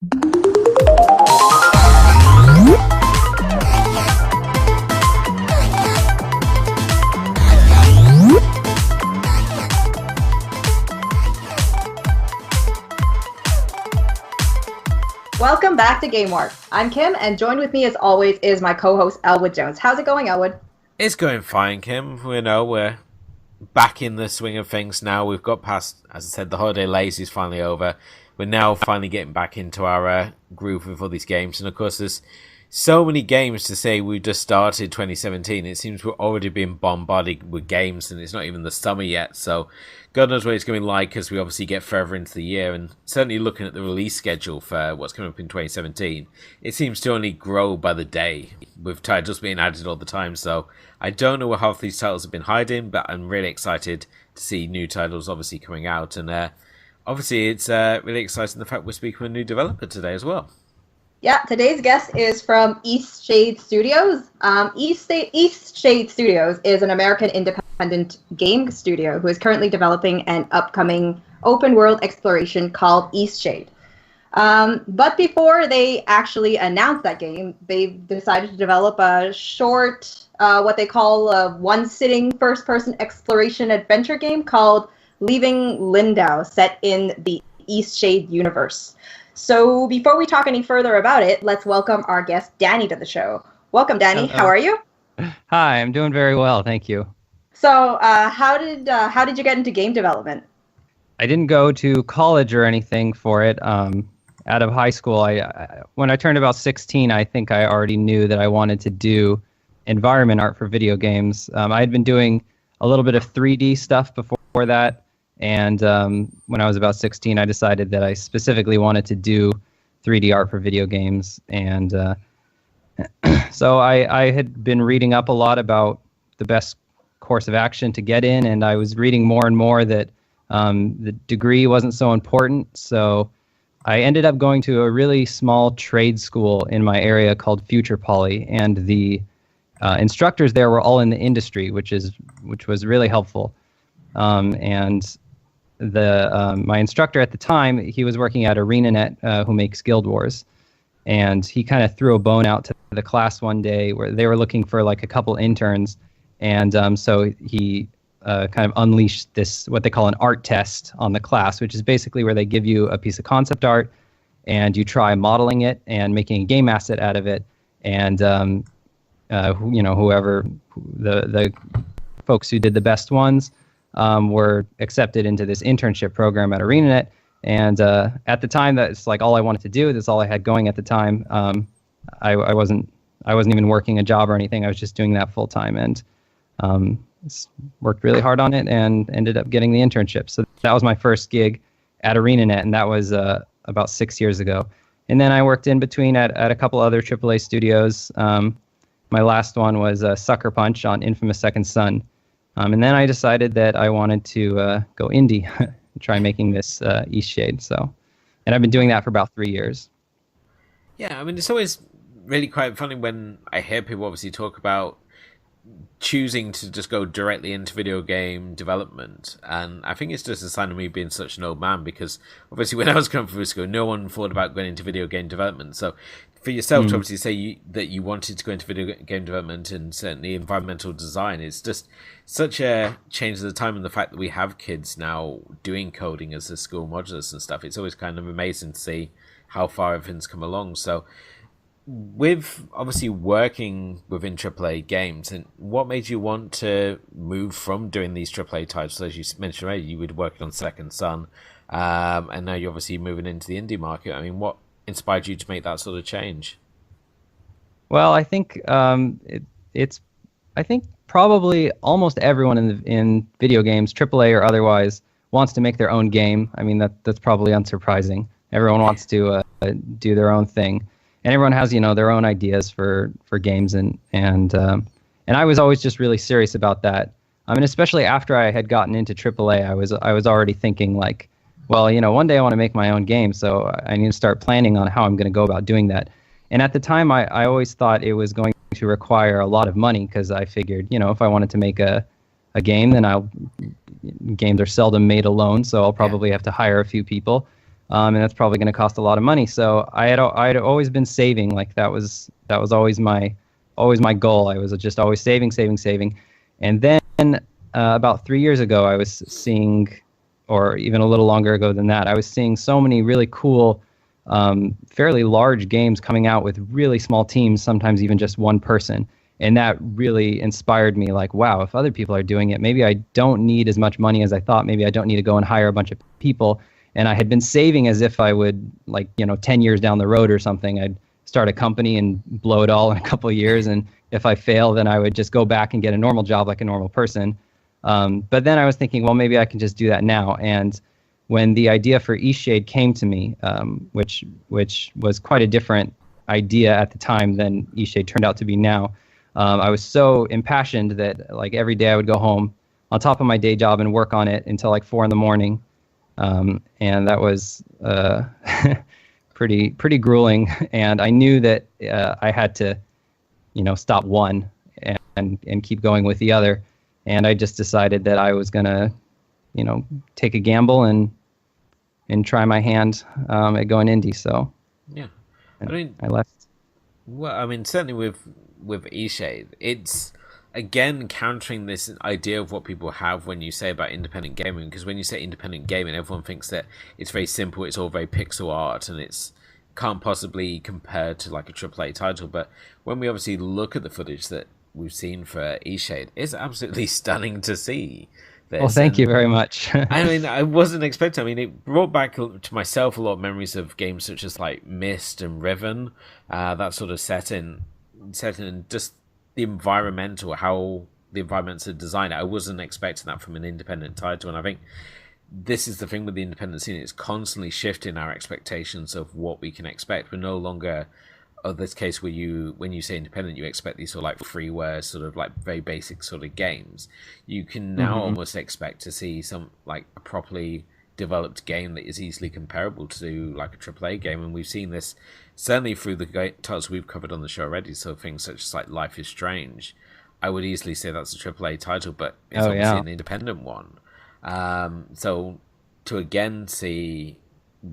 Welcome back to Game Warp. I'm Kim, and joined with me as always is my co-host Elwood Jones. How's it going, Elwood? It's going fine, Kim. We're back in the swing of things now. We've got past, as I said, the holiday lazy is finally over. We're now finally getting back into our groove with all these games. And of course, there's so many games to say we just started 2017. It seems we're already being bombarded with games, and it's not even the summer yet. So God knows what it's going to be like as we obviously get further into the year. And certainly looking at the release schedule for what's coming up in 2017, it seems to only grow by the day, with titles being added all the time. So I don't know where half these titles have been hiding, but I'm really excited to see new titles obviously coming out. And obviously it's really exciting the fact we're speaking with a new developer today as well. Yeah, today's guest is from Eastshade Studios. Eastshade Studios is an American independent game studio who is currently developing an upcoming open-world exploration called Eastshade. But before they actually announced that game, they decided to develop a short, what they call a one-sitting first-person exploration adventure game called Leaving Lindau, set in the Eastshade universe. So before we talk any further about it, let's welcome our guest Danny to the show. Welcome, Danny. How are you? Hi, I'm doing very well, thank you. So how did you get into game development? I didn't go to college or anything for it. Out of high school, when I turned about 16, I think I already knew that I wanted to do environment art for video games. I had been doing a little bit of 3D stuff before that. And when I was about 16, I decided that I specifically wanted to do 3D art for video games. And so I had been reading up a lot about the best course of action to get in, and I was reading more and more that the degree wasn't so important. So I ended up going to a really small trade school in my area called Future Poly, and the instructors there were all in the industry, which was really helpful. And my instructor at the time, he was working at ArenaNet, who makes Guild Wars, and he kind of threw a bone out to the class one day where they were looking for like a couple interns, and so he kind of unleashed this, what they call an art test, on the class, which is basically where they give you a piece of concept art and you try modeling it and making a game asset out of it, and whoever the folks who did the best ones were accepted into this internship program at ArenaNet. And at the time, that's like all I wanted to do. That's all I had going at the time. I wasn't even working a job or anything. I was just doing that full time, and worked really hard on it and ended up getting the internship. So that was my first gig at ArenaNet, and that was about 6 years ago. And then I worked in between at a couple other AAA studios. My last one was Sucker Punch on Infamous Second Son. And then I decided that I wanted to go indie and try making this Eastshade. And I've been doing that for about 3 years. Yeah, I mean, it's always really quite funny when I hear people obviously talk about choosing to just go directly into video game development. And I think it's just a sign of me being such an old man, because obviously when I was coming through school, no one thought about going into video game development. So for yourself to obviously say that you wanted to go into video game development and certainly environmental design, it's just such a change of the time, and the fact that we have kids now doing coding as the school modulars and stuff. It's always kind of amazing to see how far everything's come along. So with obviously working within AAA games, and what made you want to move from doing these AAA titles, as you mentioned earlier, you were working on Second Son, and now you're obviously moving into the indie market. I mean, what inspired you to make that sort of change? Well, I think it's probably almost everyone in video games, AAA or otherwise, wants to make their own game. I mean, that's probably unsurprising. Everyone wants to do their own thing, and everyone has their own ideas for games, and I was always just really serious about that. I mean, especially after I had gotten into AAA, I was already thinking like, well, one day I want to make my own game, so I need to start planning on how I'm going to go about doing that. And at the time, I always thought it was going to require a lot of money, because I figured, if I wanted to make a game, then games are seldom made alone, so I'll probably have to hire a few people. and that's probably going to cost a lot of money. So I'd always been saving. Like that was always my goal. I was just always saving. And then about 3 years ago, I was seeing, or even a little longer ago than that, I was seeing so many really cool, fairly large games coming out with really small teams, sometimes even just one person. And that really inspired me, like, wow, if other people are doing it, maybe I don't need as much money as I thought. Maybe I don't need to go and hire a bunch of people. And I had been saving as if I would, 10 years down the road or something, I'd start a company and blow it all in a couple of years. And if I fail, then I would just go back and get a normal job like a normal person. But then I was thinking, well, maybe I can just do that now. And when the idea for Eastshade came to me, which was quite a different idea at the time than Eastshade turned out to be now, I was so impassioned that like every day I would go home on top of my day job and work on it until like 4 a.m. And that was pretty grueling. And I knew that I had to, stop one and keep going with the other. And I just decided that I was gonna, take a gamble and try my hand at going indie. So yeah, I left. Well, I mean, certainly with Eastshade, it's again countering this idea of what people have when you say about independent gaming. Because when you say independent gaming, everyone thinks that it's very simple, it's all very pixel art, and it's can't possibly compare to like a AAA title. But when we obviously look at the footage that we've seen for Eastshade, it's absolutely stunning to see. Well, thank you very much. I mean, I wasn't expecting. I mean, it brought back to myself a lot of memories of games such as like Myst and Riven, that sort of setting, and just the environmental, how the environments are designed. I wasn't expecting that from an independent title, and I think this is the thing with the independent scene. It's constantly shifting our expectations of what we can expect. We're no longer, this case where when you say independent, you expect these sort of like freeware, sort of like very basic sort of games. You can now almost expect to see some like a properly developed game that is easily comparable to like a AAA game, and we've seen this certainly through the titles we've covered on the show already. So things such as like Life is Strange, I would easily say that's a AAA title, but it's obviously an independent one. So to again see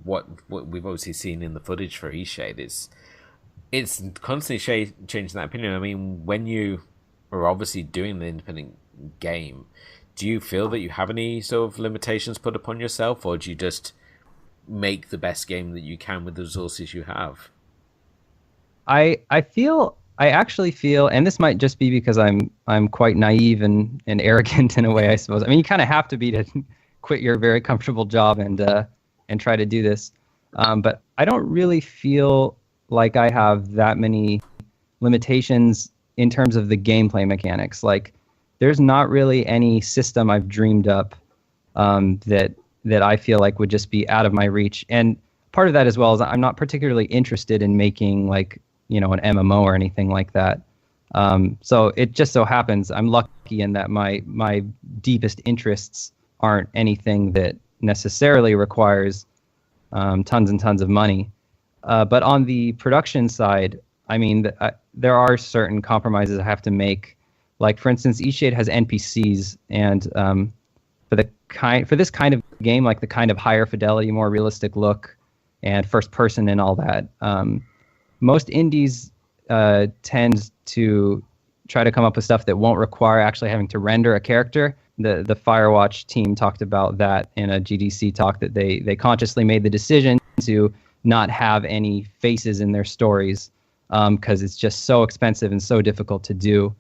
what we've obviously seen in the footage for Eastshade, it's constantly changing that opinion. I mean, when you are obviously doing the independent game, do you feel that you have any sort of limitations put upon yourself, or do you just make the best game that you can with the resources you have? I actually feel, and this might just be because I'm quite naive and arrogant in a way, I suppose. I mean, you kind of have to be to quit your very comfortable job and try to do this. But I don't really feel like I have that many limitations in terms of the gameplay mechanics. Like, there's not really any system I've dreamed up that I feel like would just be out of my reach. And part of that as well is I'm not particularly interested in making like, an MMO or anything like that. So it just so happens I'm lucky in that my deepest interests aren't anything that necessarily requires tons and tons of money. But on the production side, I mean, there are certain compromises I have to make. Like, for instance, Eastshade has NPCs, and for this kind of game, like the kind of higher fidelity, more realistic look, and first person and all that, most indies tend to try to come up with stuff that won't require actually having to render a character. The Firewatch team talked about that in a GDC talk, that they consciously made the decision to not have any faces in their stories because it's just so expensive and so difficult to do.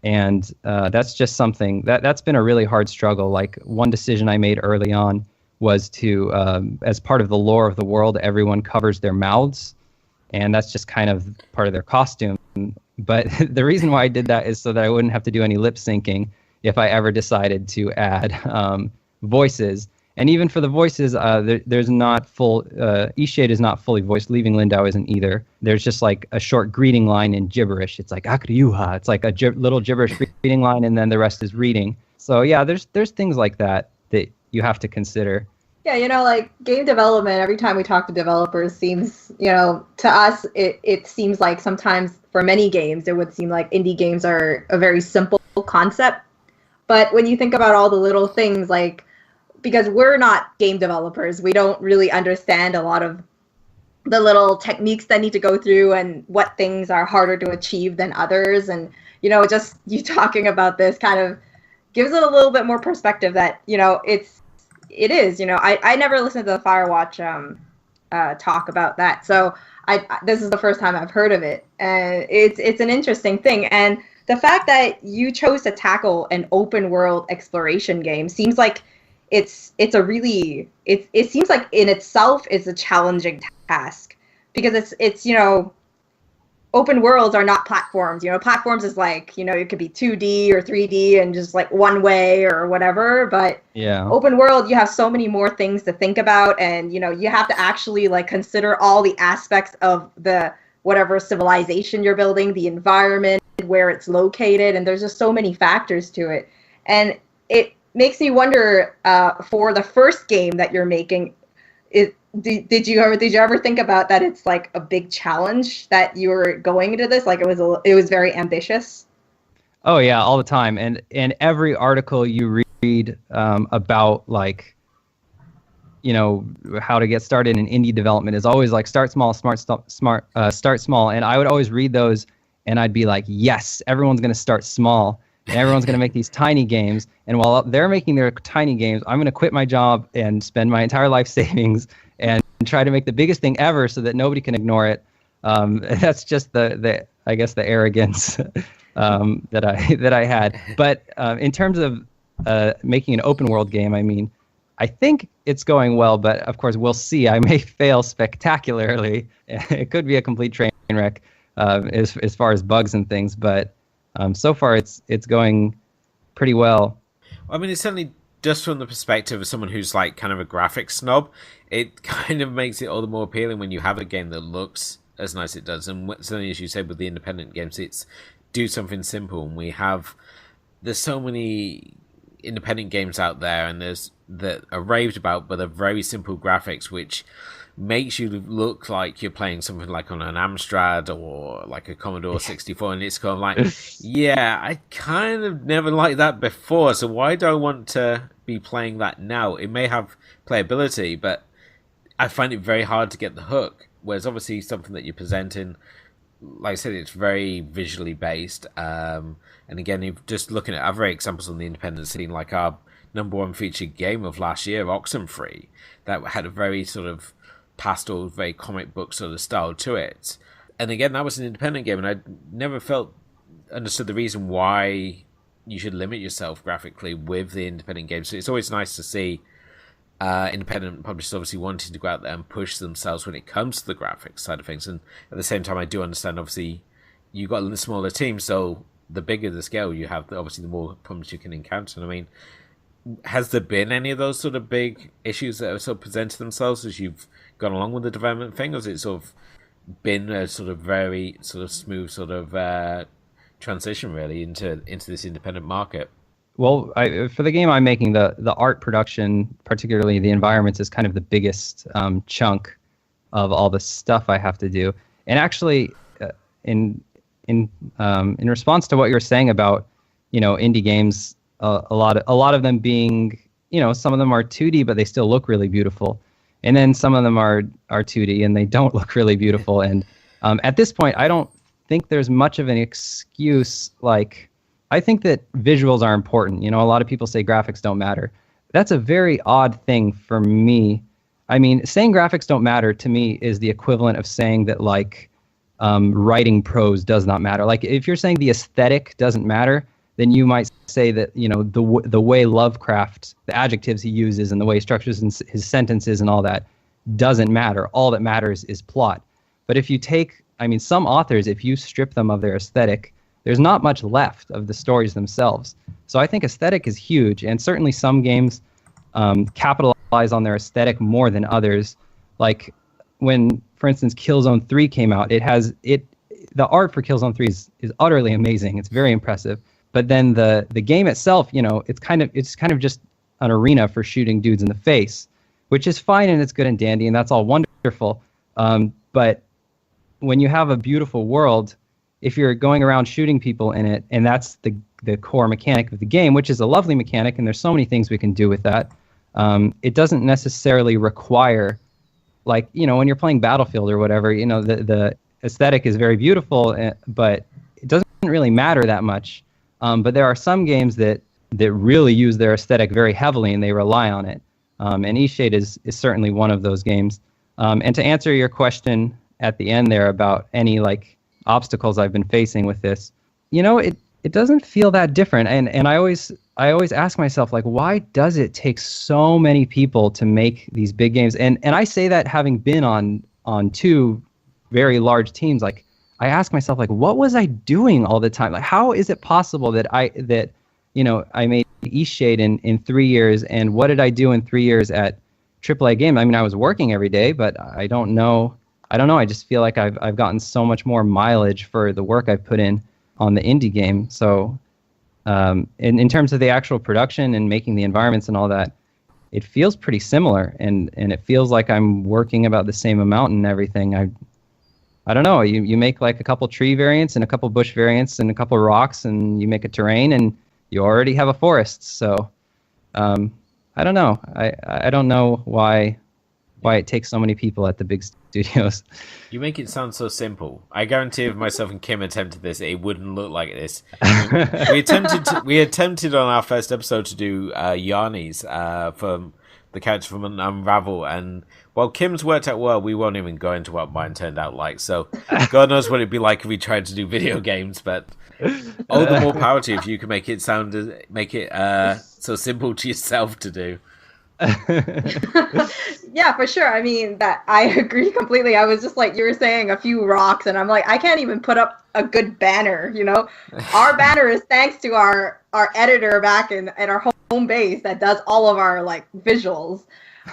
And that's just something that's been a really hard struggle. Like, one decision I made early on was to, as part of the lore of the world, everyone covers their mouths, and that's just kind of part of their costume. But the reason why I did that is so that I wouldn't have to do any lip syncing if I ever decided to add voices. And even for the voices, there's not full. Eastshade is not fully voiced. Leaving Lindau isn't either. There's just like a short greeting line in gibberish. It's like Akriuha. It's like a little gibberish greeting line, and then the rest is reading. So yeah, there's things like that you have to consider. Yeah, like game development, every time we talk to developers, seems, to us, it seems like sometimes for many games, it would seem like indie games are a very simple concept. But when you think about all the little things, like because we're not game developers. We don't really understand a lot of the little techniques that need to go through and what things are harder to achieve than others. And, just you talking about this kind of gives it a little bit more perspective that, it is, I never listened to the Firewatch talk about that. So this is the first time I've heard of it. And it's an interesting thing. And the fact that you chose to tackle an open world exploration game seems like it seems like in itself is a challenging task, because it's open worlds are not platforms. Platforms is like, it could be 2D or 3D and just like one way or whatever. But open world, you have so many more things to think about, and you have to actually like consider all the aspects of the whatever civilization you're building, the environment, where it's located, and there's just so many factors to it. And it makes me wonder, for the first game that you're making, did you ever think about that it's like a big challenge that you were going into this? Like it was very ambitious? Oh yeah, all the time. And every article you read about like, how to get started in indie development is always like start small, start small. And I would always read those and I'd be like, yes, everyone's going to start small. And everyone's going to make these tiny games. And while they're making their tiny games, I'm going to quit my job and spend my entire life savings and try to make the biggest thing ever so that nobody can ignore it. That's just the I guess the arrogance that I had. But in terms of making an open world game, I mean, I think it's going well, but of course we'll see. I may fail spectacularly. It could be a complete train wreck as far as bugs and things, but so far it's going pretty well. I mean, it's certainly just from the perspective of someone who's like kind of a graphics snob, it kind of makes it all the more appealing when you have a game that looks as nice as it does. And certainly, as you said, with the independent games, it's do something simple. And there's so many independent games out there, and there's that are raved about, but are very simple graphics, which makes you look like you're playing something like on an Amstrad or like a Commodore 64, and it's kind of like, yeah, I kind of never liked that before, so why do I want to be playing that now? It may have playability, but I find it very hard to get the hook, whereas obviously something that you're presenting, like I said, it's very visually based, and again, if just looking at other examples on the independent scene, like our number one featured game of last year, Oxenfree, that had a very sort of pastel, very comic book sort of style to it. And again, that was an independent game, and I never understood the reason why you should limit yourself graphically with the independent games. So it's always nice to see independent publishers obviously wanting to go out there and push themselves when it comes to the graphics side of things. And at the same time, I do understand, obviously, you've got a smaller team, so the bigger the scale you have, obviously the more problems you can encounter. And I mean, has there been any of those sort of big issues that have sort of presented themselves as you've gone along with the development thing, or has it sort of been a sort of very sort of smooth sort of transition really into this independent market? Well, for the game I'm making, the art production, particularly the environments, is kind of the biggest chunk of all the stuff I have to do. And actually, in response to what you're saying about, indie games, a lot of them being, some of them are 2D, but they still look really beautiful. And then some of them are 2D and they don't look really beautiful. And at this point, I don't think there's much of an excuse. Like, I think that visuals are important. A lot of people say graphics don't matter. That's a very odd thing for me. I mean, saying graphics don't matter to me is the equivalent of saying that like writing prose does not matter. Like if you're saying the aesthetic doesn't matter, then you might say that, the way Lovecraft, the adjectives he uses and the way he structures his sentences and all that doesn't matter. All that matters is plot. But if you take, some authors, if you strip them of their aesthetic, there's not much left of the stories themselves. So I think aesthetic is huge, and certainly some games capitalize on their aesthetic more than others. Like when, for instance, Killzone 3 came out, the art for Killzone 3 is utterly amazing. It's very impressive. But then the game itself, it's kind of just an arena for shooting dudes in the face, which is fine and it's good and dandy and that's all wonderful. But when you have a beautiful world, if you're going around shooting people in it, and that's the core mechanic of the game, which is a lovely mechanic, and there's so many things we can do with that. it doesn't necessarily require, like, when you're playing Battlefield or whatever, the aesthetic is very beautiful, but it doesn't really matter that much. But there are some games that really use their aesthetic very heavily, and they rely on it. And Eastshade is certainly one of those games. And to answer your question at the end there about any obstacles I've been facing with this, it doesn't feel that different. And I always ask myself, why does it take so many people to make these big games? And I say that having been on two very large teams. I ask myself, what was I doing all the time? How is it possible that I made Eastshade in 3 years, and what did I do in 3 years at AAA Game? I mean, I was working every day, but I don't know. I just feel like I've gotten so much more mileage for the work I've put in on the indie game. So in terms of the actual production and making the environments and all that, it feels pretty similar, and it feels like I'm working about the same amount and everything. I don't know. You make a couple tree variants and a couple bush variants and a couple rocks, and you make a terrain, and you already have a forest. So I don't know. I don't know why it takes so many people at the big studios. You make it sound so simple. I guarantee if myself and Kim attempted this, it wouldn't look like this. We attempted on our first episode to do Yarnies from the character from Unravel, and while Kim's worked out well, we won't even go into what mine turned out like. So God knows what it'd be like if we tried to do video games. But all the more power to you if you can make it so simple to yourself to do. Yeah, for sure. I mean, that I agree completely. I was just you were saying, a few rocks, and I'm I can't even put up a good banner. Our banner is thanks to our editor back at our home base that does all of our visuals.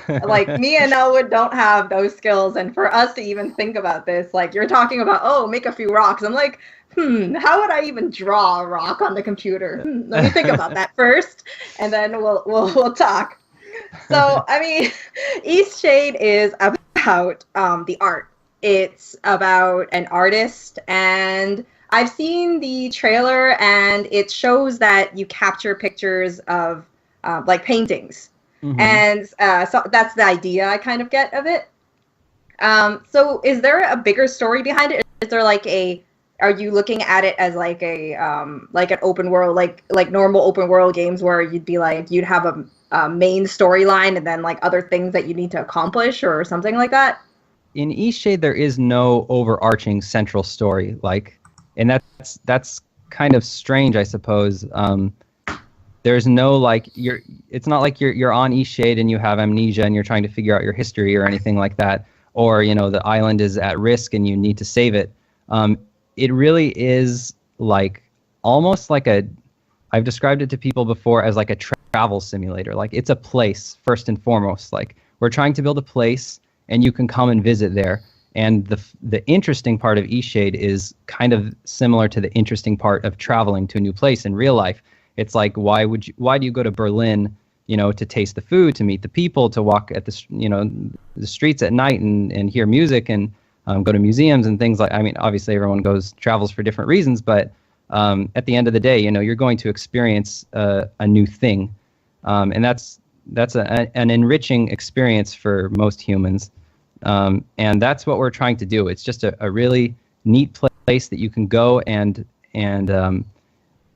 Me and Elwood don't have those skills, and for us to even think about this, you're talking about, make a few rocks. I'm how would I even draw a rock on the computer? Let me think about that first, and then we'll talk. So, I mean, Eastshade is about the art. It's about an artist, and I've seen the trailer, and it shows that you capture pictures of paintings. Mm-hmm. And so that's the idea I kind of get of it. So is there a bigger story behind it? Is there are you looking at it as an open world, like normal open world games where you'd be you'd have a main storyline and then other things that you need to accomplish or something like that? In Eastshade, there is no overarching central story, and that's kind of strange, I suppose. There's no it's not like you're on Eastshade and you have amnesia and you're trying to figure out your history or anything like that, or the island is at risk and you need to save it. It really is almost I've described it to people before as a travel simulator. It's a place first and foremost. We're trying to build a place, and you can come and visit there. And the interesting part of Eastshade is kind of similar to the interesting part of traveling to a new place in real life. It's why do you go to Berlin, to taste the food, to meet the people, to walk at the streets at night and hear music and go to museums and things I mean, obviously everyone travels for different reasons, but at the end of the day, you're going to experience a new thing. And that's an enriching experience for most humans. And that's what we're trying to do. It's just a really neat place that you can go, and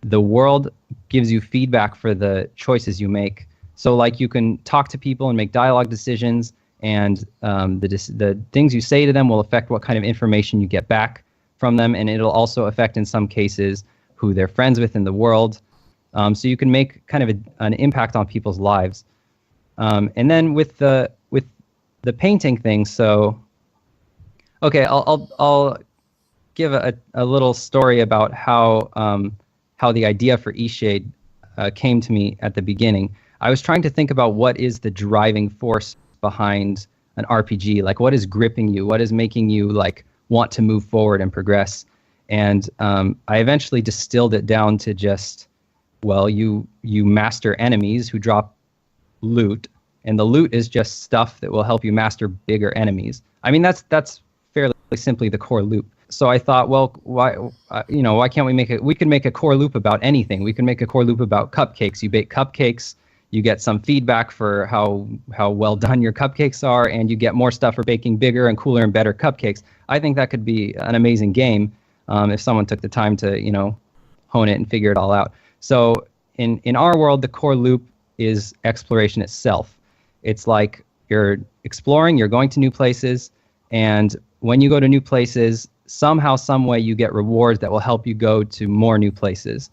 the world gives you feedback for the choices you make. So you can talk to people and make dialogue decisions, and the things you say to them will affect what kind of information you get back from them, and it'll also affect in some cases who they're friends with in the world. So you can make kind of an impact on people's lives. And then with the painting thing, so okay, I'll give a little story about how the idea for Eastshade came to me at the beginning. I was trying to think about what is the driving force behind an RPG. What is gripping you? What is making you want to move forward and progress? And I eventually distilled it down to just, you master enemies who drop loot, and the loot is just stuff that will help you master bigger enemies. I mean, that's fairly simply the core loop. So I thought, why can't we we can make a core loop about anything. We can make a core loop about cupcakes. You bake cupcakes, you get some feedback for how well done your cupcakes are, and you get more stuff for baking bigger and cooler and better cupcakes. I think that could be an amazing game if someone took the time to, hone it and figure it all out. So in our world, the core loop is exploration itself. It's like you're exploring, you're going to new places, and when you go to new places, somehow, some way, you get rewards that will help you go to more new places.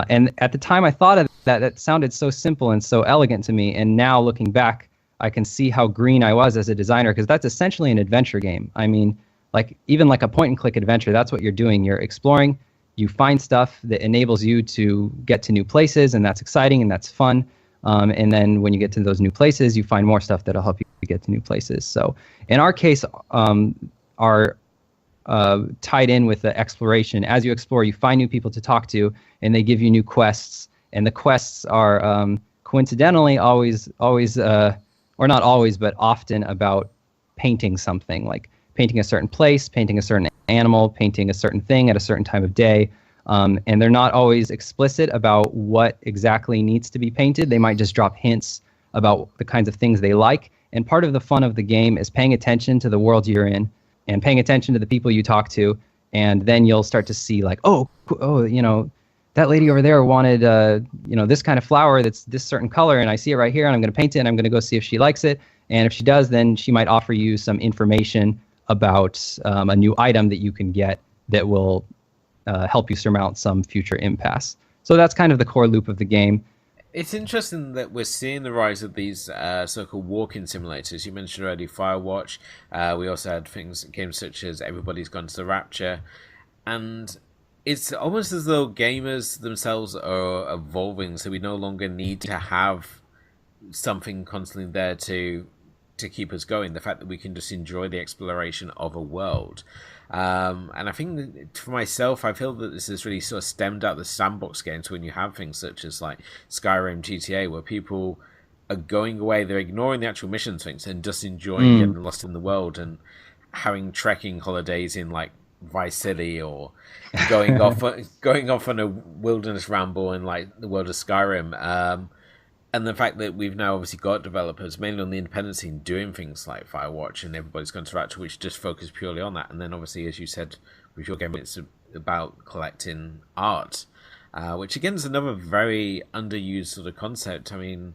And at the time I thought of that, that sounded so simple and so elegant to me. And now looking back, I can see how green I was as a designer, because that's essentially an adventure game. I mean, even like a point and click adventure, that's what you're doing. You're exploring, you find stuff that enables you to get to new places, and that's exciting and that's fun. And then when you get to those new places, you find more stuff that'll help you get to new places. So in our case, our tied in with the exploration. As you explore, you find new people to talk to, and they give you new quests. And the quests are coincidentally always, or not always, but often about painting something, like painting a certain place, painting a certain animal, painting a certain thing at a certain time of day. And they're not always explicit about what exactly needs to be painted. They might just drop hints about the kinds of things they like. And part of the fun of the game is paying attention to the world you're in and paying attention to the people you talk to. And then you'll start to see like, oh, that lady over there wanted, this kind of flower that's this certain color, and I see it right here, and I'm going to paint it, and I'm going to go see if she likes it. And if she does, then she might offer you some information about a new item that you can get that will help you surmount some future impasse. So that's kind of the core loop of the game. It's interesting that we're seeing the rise of these so-called walking simulators. You mentioned already Firewatch. We also had games such as Everybody's Gone to the Rapture. And it's almost as though gamers themselves are evolving, so we no longer need to have something constantly there to keep us going. The fact that we can just enjoy the exploration of a world. And I think that for myself, I feel that this has really sort of stemmed out the sandbox games when you have things such as like Skyrim, GTA, where people are going away, they're ignoring the actual mission things and just enjoying getting lost in the world and having trekking holidays in like Vice City, or going off on a wilderness ramble in like the world of Skyrim. And the fact that we've now obviously got developers, mainly on the independent scene, doing things like Firewatch and Everybody's Gone to Rapture, which just focus purely on that. And then obviously, as you said, with your game, it's about collecting art, which again is another very underused sort of concept. I mean,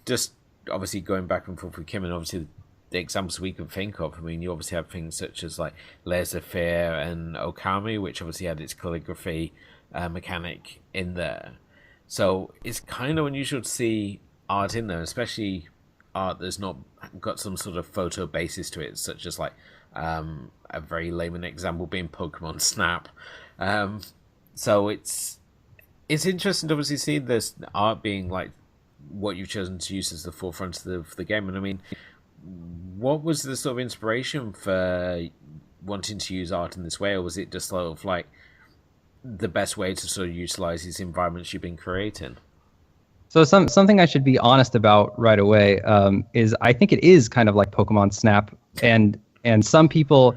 just obviously going back and forth with Kim, and obviously the examples we can think of. I mean, you obviously have things such as like Layers of Fear and Okami, which obviously had its calligraphy mechanic in there. So it's kind of unusual to see art in there, especially art that's not got some sort of photo basis to it, such as like a very layman example being Pokemon Snap. So it's interesting to obviously see this art being like what you've chosen to use as the forefront of the game. And I mean, what was the sort of inspiration for wanting to use art in this way, or was it just sort of like the best way to sort of utilize these environments you've been creating? So something I should be honest about right away is I think it is kind of like Pokemon Snap, and some people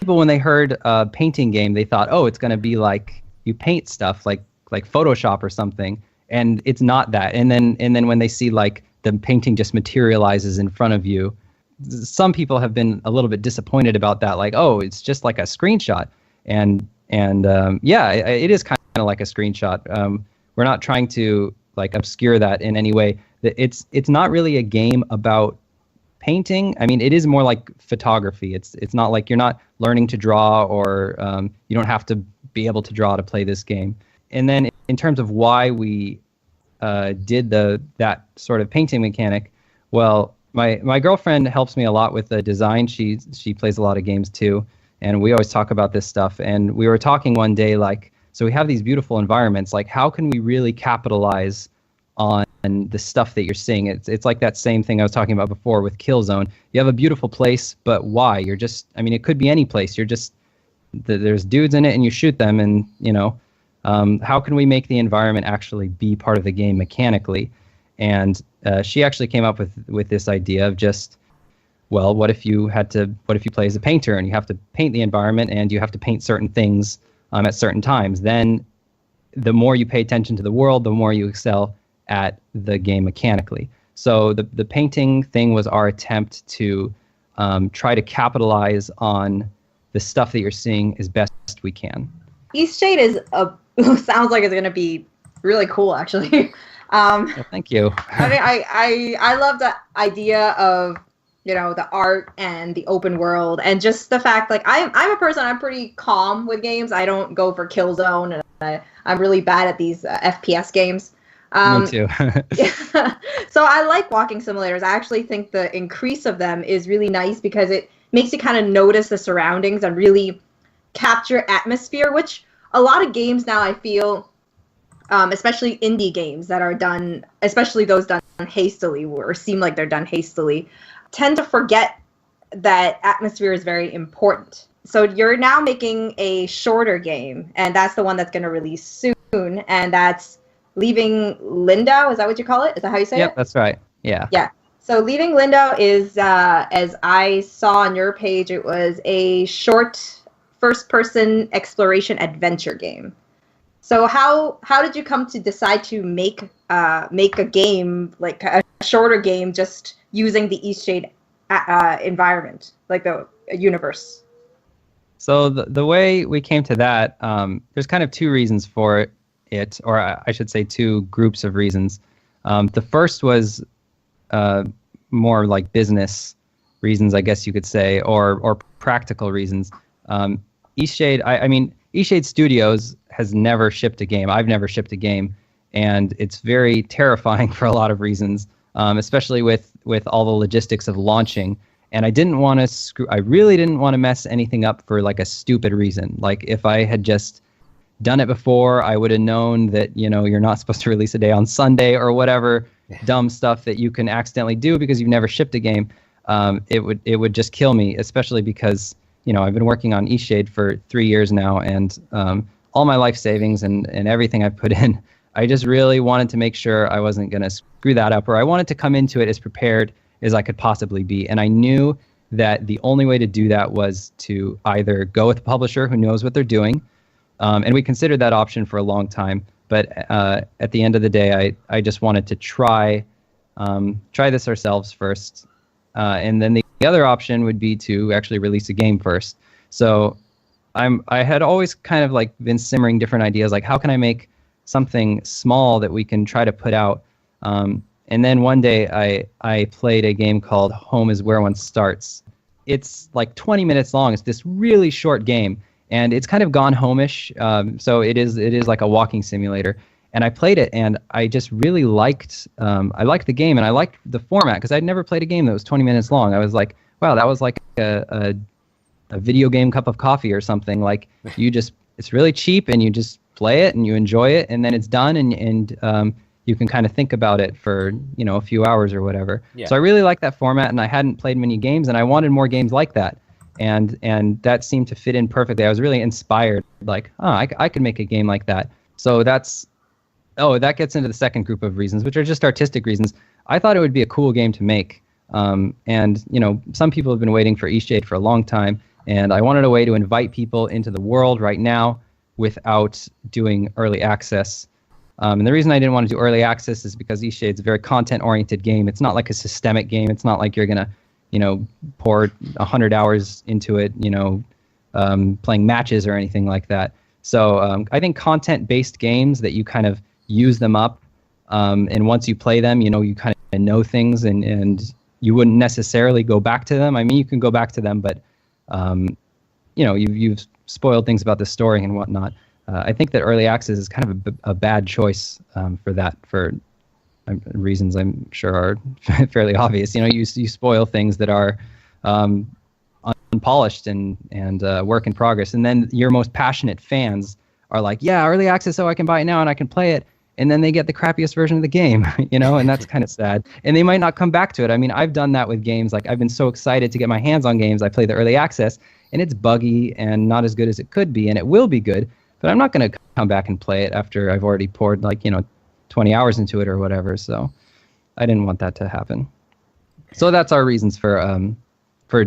when they heard painting game, they thought, oh, it's going to be like you paint stuff like Photoshop or something, and it's not that. And then when they see like the painting just materializes in front of you, some people have been a little bit disappointed about that, like, oh, it's just like a screenshot. And yeah, it is kind of like a screenshot. We're not trying to like obscure that in any way. It's not really a game about painting. I mean, it is more like photography. It's not like you're not learning to draw, or you don't have to be able to draw to play this game. And then in terms of why we did that sort of painting mechanic, well, my girlfriend helps me a lot with the design. She plays a lot of games too, and we always talk about this stuff. And we were talking one day, like, so we have these beautiful environments, like how can we really capitalize on the stuff that you're seeing? It's like that same thing I was talking about before with Killzone. You have a beautiful place, but why? It could be any place. There's dudes in it and you shoot them, and how can we make the environment actually be part of the game mechanically? And she actually came up with this idea of just, well, what if you play as a painter and you have to paint the environment and you have to paint certain things at certain times? Then the more you pay attention to the world, the more you excel at the game mechanically. So the painting thing was our attempt to try to capitalize on the stuff that you're seeing as best we can. Eastshade is sounds like it's going to be really cool, actually. Well, thank you. I mean, I love the idea of, you know, the art and the open world, and just the fact, like, I'm a person, I'm pretty calm with games. I don't go for kill zone, and I'm really bad at these FPS games. Me too. So I like walking simulators. I actually think the increase of them is really nice because it makes you kind of notice the surroundings and really capture atmosphere, which a lot of games now, I feel, especially indie games that are done, especially those done hastily or seem like they're done hastily, tend to forget that atmosphere is very important. So you're now making a shorter game, and that's the one that's going to release soon, and that's Leaving Lindo. Is that what you call it? Is that how you say it? Yep, that's right. Yeah. Yeah. So Leaving Lindo is, as I saw on your page, it was a short first-person exploration adventure game. So how did you come to decide to make a game, like a shorter game, just using the Eastshade environment, like the universe? So the way we came to that, there's kind of two reasons for it, or I should say two groups of reasons. The first was more like business reasons, I guess you could say, or practical reasons. Eastshade, I mean, Eastshade Studios has never shipped a game. I've never shipped a game, and it's very terrifying for a lot of reasons, especially with all the logistics of launching. And I really didn't want to mess anything up for like a stupid reason. Like if I had just done it before, I would have known that, you know, you're not supposed to release a day on Sunday or whatever dumb stuff that you can accidentally do because you've never shipped a game. It would just kill me, especially because, you know, I've been working on Eastshade for 3 years now, and all my life savings and everything I've put in, I just really wanted to make sure I wasn't going to screw that up, or I wanted to come into it as prepared as I could possibly be. And I knew that the only way to do that was to either go with a publisher who knows what they're doing, and we considered that option for a long time. But at the end of the day, I just wanted to try this ourselves first. And then the other option would be to actually release a game first. So I had always kind of like been simmering different ideas, like how can I make something small that we can try to put out. And then one day I played a game called Home is Where One Starts. It's like 20 minutes long. It's this really short game, and it's kind of gone home-ish. So it is like a walking simulator. And I played it, and I just really liked the game, and I liked the format because I'd never played a game that was 20 minutes long. I was like, wow, that was like a video game cup of coffee or something. Like it's really cheap, and you just play it and you enjoy it, and then it's done, and you can kind of think about it for, you know, a few hours or whatever. Yeah. So I really liked that format, and I hadn't played many games, and I wanted more games like that. And that seemed to fit in perfectly. I was really inspired, like, I could make a game like that. So that gets into the second group of reasons, which are just artistic reasons. I thought it would be a cool game to make. And, you know, some people have been waiting for Eastshade for a long time, and I wanted a way to invite people into the world right now without doing early access. And the reason I didn't want to do early access is because Eastshade's a very content-oriented game. It's not like a systemic game. It's not like you're going to, you know, pour 100 hours into it, you know, playing matches or anything like that. So I think content-based games that you kind of use them up, and once you play them, you know, you kind of know things, and you wouldn't necessarily go back to them. I mean, you can go back to them, but, you know, you've spoiled things about the story and whatnot. I think that early access is kind of a bad choice for that, for reasons I'm sure are fairly obvious. You know, you spoil things that are unpolished and work in progress, and then your most passionate fans are like, yeah, early access, so I can buy it now and I can play it, and then they get the crappiest version of the game, you know, and that's kind of sad. And they might not come back to it. I mean, I've done that with games. Like, I've been so excited to get my hands on games. I play the early access, and it's buggy and not as good as it could be, and it will be good, but I'm not going to come back and play it after I've already poured, like, you know, 20 hours into it or whatever. So I didn't want that to happen. So that's our reasons for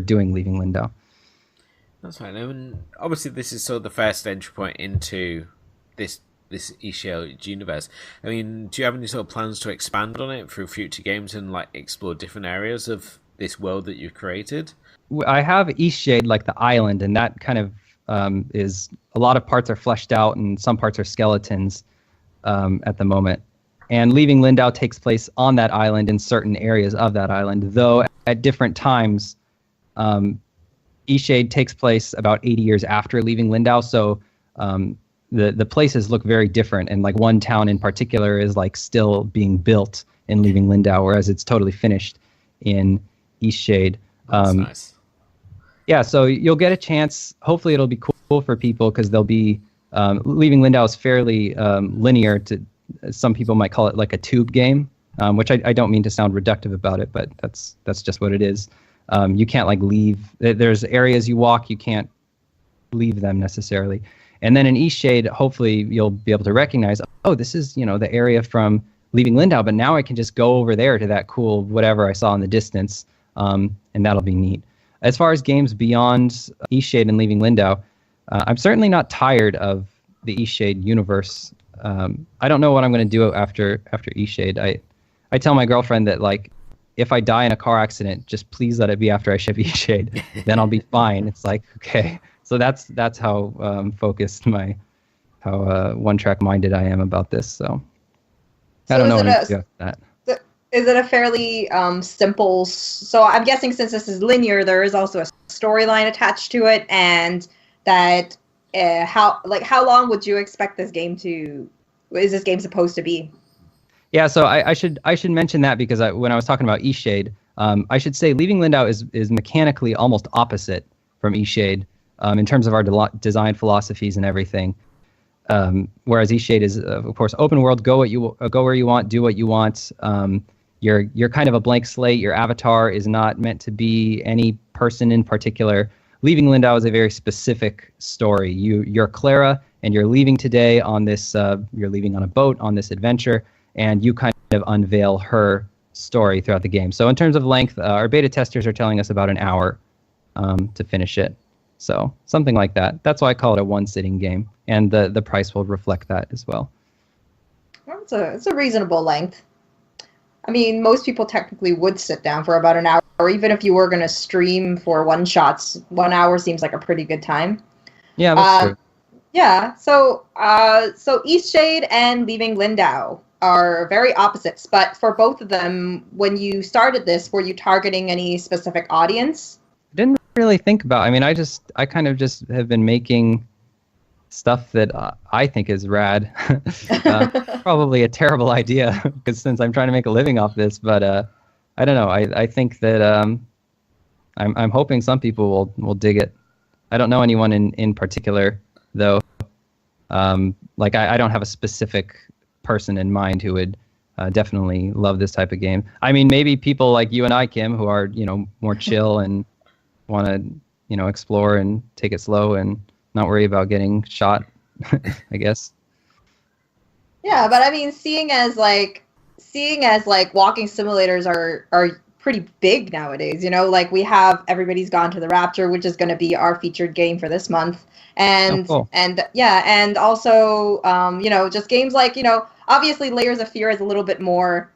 doing Leaving Lindo. That's fine. I mean, obviously this is sort of the first entry point into this this Eastshade universe. I mean, do you have any sort of plans to expand on it through future games and like explore different areas of this world that you've created? I have Eastshade, like the island, and that kind of is a lot of parts are fleshed out and some parts are skeletons at the moment. And Leaving Lindau takes place on that island in certain areas of that island, though at different times. Eastshade takes place about 80 years after Leaving Lindau, so the places look very different. And like one town in particular is like still being built in Leaving Lindau, whereas it's totally finished in Eastshade. That's nice. Yeah, so you'll get a chance. Hopefully, it'll be cool for people because they'll be Leaving Lindau is fairly linear. To some people might call it like a tube game, which I don't mean to sound reductive about it, but that's just what it is. You can't like leave. There's areas you walk, you can't leave them necessarily. And then in Eastshade, hopefully you'll be able to recognize, oh, this is the area from Leaving Lindau, but now I can just go over there to that cool whatever I saw in the distance, and that'll be neat. As far as games beyond Eastshade and Leaving Lindau, I'm certainly not tired of the Eastshade universe. I don't know what I'm going to do after Eastshade. I tell my girlfriend that like if I die in a car accident, just please let it be after I ship Eastshade. Then I'll be fine. It's like, okay. So that's how focused how one-track minded I am about this. So I don't know what to do after that. Is it a fairly simple? So I'm guessing since this is linear, there is also a storyline attached to it, and that how long would you expect this game to? Is this game supposed to be? Yeah, so I should mention that because when I was talking about Eastshade, I should say Leaving Lindau is mechanically almost opposite from Eastshade in terms of our design philosophies and everything. Whereas Eastshade is, of course, open world. Go where you want, do what you want. You're kind of a blank slate. Your avatar is not meant to be any person in particular. Leaving Lindau is a very specific story. You're Clara, and you're leaving today on this. You're leaving on a boat on this adventure, and you kind of unveil her story throughout the game. So in terms of length, our beta testers are telling us about an hour to finish it. So something like that. That's why I call it a one-sitting game, and the price will reflect that as well. It's a reasonable length. I mean, most people technically would sit down for about an hour, or even if you were going to stream for one-shots, 1 hour seems like a pretty good time. Yeah, that's true. Yeah, so Eastshade and Leaving Lindau are very opposites, but for both of them, when you started this, were you targeting any specific audience? I didn't really think about. I mean, I kind of just have been making stuff that I think is rad. Probably a terrible idea because since I'm trying to make a living off this, but I don't know. I think that I'm hoping some people will dig it. I don't know anyone in particular though. Like I don't have a specific person in mind who would definitely love this type of game. I mean, maybe people like you and I, Kim, who are more chill and want to explore and take it slow and not worry about getting shot, I guess. Yeah, but I mean, seeing as walking simulators are pretty big nowadays, like we have Everybody's Gone to the Rapture, which is going to be our featured game for this month. And cool. and also just games like, obviously Layers of Fear is a little bit more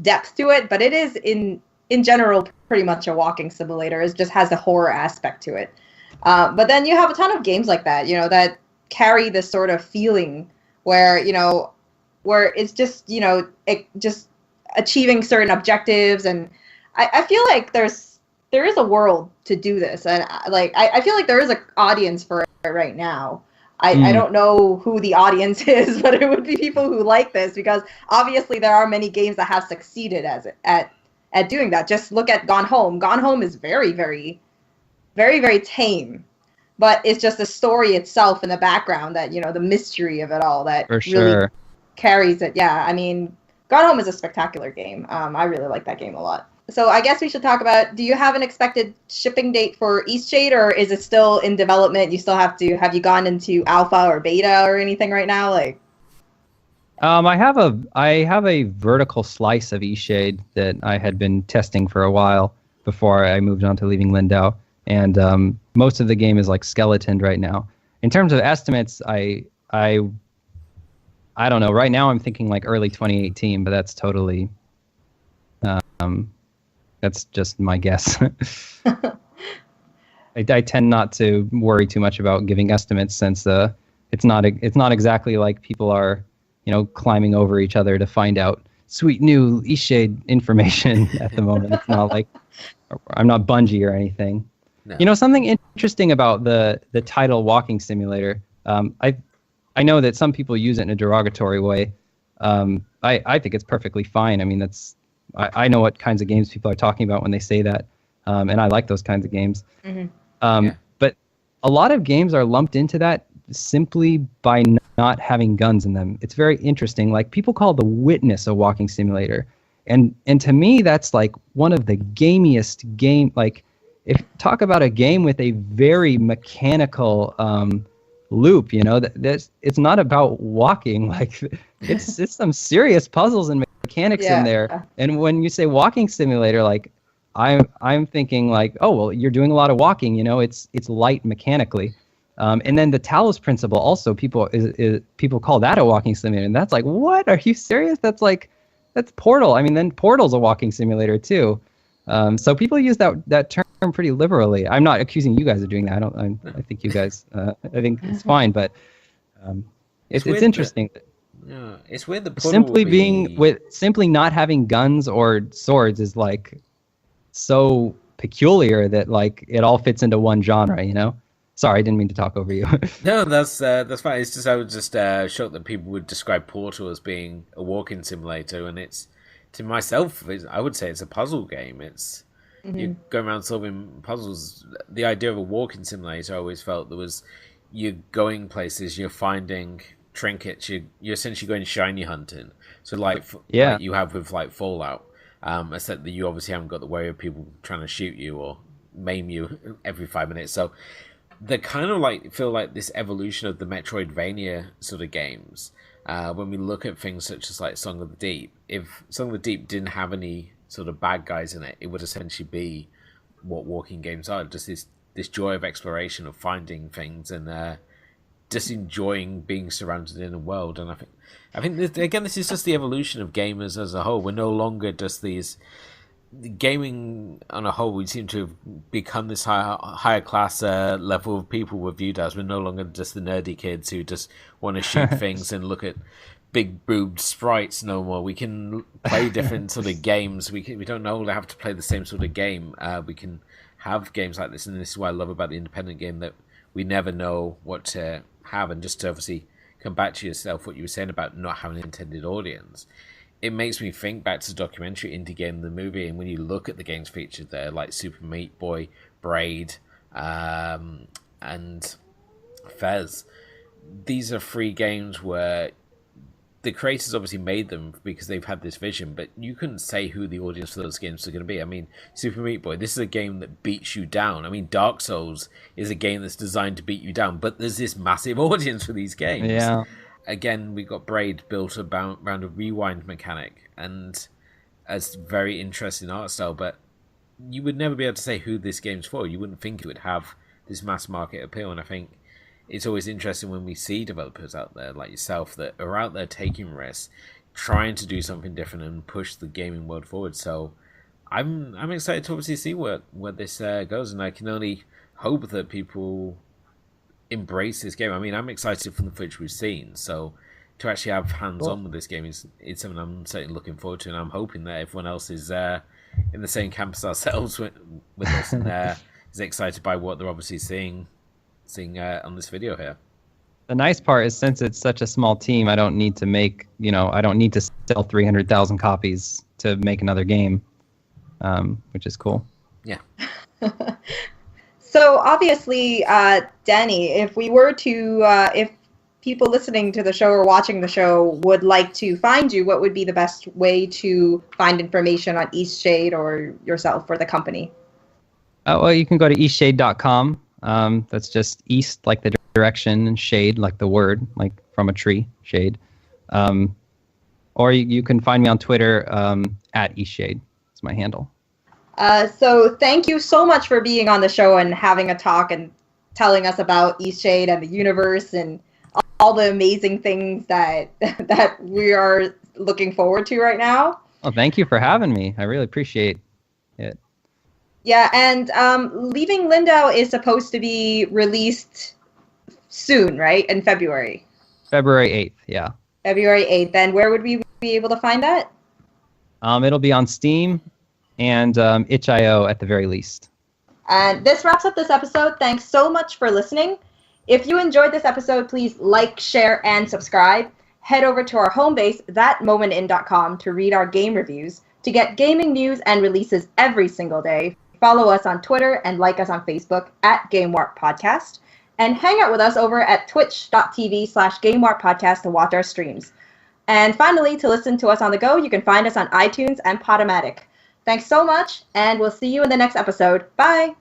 depth to it, but it is in general pretty much a walking simulator. It just has a horror aspect to it. But then you have a ton of games like that, that carry this sort of feeling where it's just, just achieving certain objectives. And I feel like there is a world to do this. And I feel like there is an audience for it right now. I don't know who the audience is, but it would be people who like this, because obviously there are many games that have succeeded at doing that. Just look at Gone Home. Gone Home is very, very, very, very tame, but it's just the story itself in the background that, the mystery of it all that really carries it. Yeah, I mean, Gone Home is a spectacular game. I really like that game a lot. So I guess we should talk about, do you have an expected shipping date for Eastshade, or is it still in development? You still have you gone into alpha or beta or anything right now? I have a vertical slice of Eastshade that I had been testing for a while before I moved on to Leaving Lindau. And most of the game is like skeletoned right now. In terms of estimates, I I don't know. Right now, I'm thinking like early 2018, but that's totally, that's just my guess. I tend not to worry too much about giving estimates since it's not exactly like people are, climbing over each other to find out sweet new Eastshade information at the moment. It's not like I'm not Bungie or anything. No. Something interesting about the title Walking Simulator. I know that some people use it in a derogatory way. I think it's perfectly fine. I mean, I know what kinds of games people are talking about when they say that, and I like those kinds of games. Mm-hmm. But a lot of games are lumped into that simply by not having guns in them. It's very interesting. Like, people call The Witness a walking simulator, and to me, that's like one of the gamiest game. Like, if talk about a game with a very mechanical loop, it's not about walking. Like, it's some serious puzzles and mechanics in there. And when you say walking simulator, like, I'm thinking like, oh well, you're doing a lot of walking. It's light mechanically. And then the Talos principle also, people call that a walking simulator, and that's like, what? Are you serious? That's Portal. I mean, then Portal's a walking simulator too. So people use that term pretty liberally. I'm not accusing you guys of doing that. I think you guys. I think it's fine, but it's interesting. Yeah, it's weird. The Portal simply not having guns or swords is like so peculiar that like it all fits into one genre. Sorry, I didn't mean to talk over you. No, that's fine. It's just I was just shocked that people would describe Portal as being a walking simulator, and it's, to myself, I would say it's a puzzle game. It's you're going around solving puzzles. The idea of a walking simulator, I always felt there was, you're going places, you're finding trinkets, you're essentially going shiny hunting. So like you have with like Fallout, except that you obviously haven't got the worry of people trying to shoot you or maim you every 5 minutes. So they kind of like feel like this evolution of the Metroidvania sort of games. When we look at things such as like Song of the Deep, if Song of the Deep didn't have any sort of bad guys in it, it would essentially be what walking games are, just this joy of exploration, of finding things, and just enjoying being surrounded in a world. And I think this is just the evolution of gamers as a whole. We're no longer just these. Gaming on a whole, we seem to have become this higher class level of people we're viewed as. We're no longer just the nerdy kids who just want to shoot things and look at big boobed sprites no more. We can play different sort of games. We don't all have to play the same sort of game. We can have games like this, and this is what I love about the independent game, that we never know what to have. And just to obviously come back to yourself, what you were saying about not having an intended audience, it makes me think back to the documentary Indie Game, the movie, and when you look at the games featured there, like Super Meat Boy, Braid, and Fez, these are free games where the creators obviously made them because they've had this vision, but you couldn't say who the audience for those games are going to be. I mean, Super Meat Boy, this is a game that beats you down. I mean, Dark Souls is a game that's designed to beat you down, but there's this massive audience for these games. Yeah. Again, we got Braid built around a rewind mechanic and a very interesting art style, but you would never be able to say who this game's for. You wouldn't think it would have this mass market appeal, and I think it's always interesting when we see developers out there like yourself that are out there taking risks, trying to do something different and push the gaming world forward. So I'm excited to obviously see where this goes, and I can only hope that people embrace this game. I mean, I'm excited from the footage we've seen, so to actually have hands-on with this game is something I'm certainly looking forward to, and I'm hoping that everyone else is in the same camp as ourselves with us and is excited by what they're obviously seeing on this video here. The nice part is, since it's such a small team, I don't need to make, I don't need to sell 300,000 copies to make another game, which is cool. Yeah. So obviously, Danny, if we were to, if people listening to the show or watching the show would like to find you, what would be the best way to find information on Eastshade or yourself or the company? Well, you can go to eastshade.com. That's just east, like the direction, and shade, like the word, like from a tree, shade. Or you can find me on Twitter at Eastshade. It's my handle. So thank you so much for being on the show and having a talk and telling us about Eastshade and the universe and all the amazing things that that we are looking forward to right now. Well, thank you for having me. I really appreciate it. Yeah, and Leaving Lindau is supposed to be released soon, right? In February. February 8th, yeah. February 8th. And where would we be able to find that? It'll be on Steam and itch.io at the very least. And this wraps up this episode. Thanks so much for listening. If you enjoyed this episode, please like, share, and subscribe. Head over to our home base, thatmomentin.com, to read our game reviews. To get gaming news and releases every single day, follow us on Twitter and like us on Facebook at GameWarp Podcast. And hang out with us over at twitch.tv/GameWarp Podcast to watch our streams. And finally, to listen to us on the go, you can find us on iTunes and Podomatic. Thanks so much, and we'll see you in the next episode. Bye!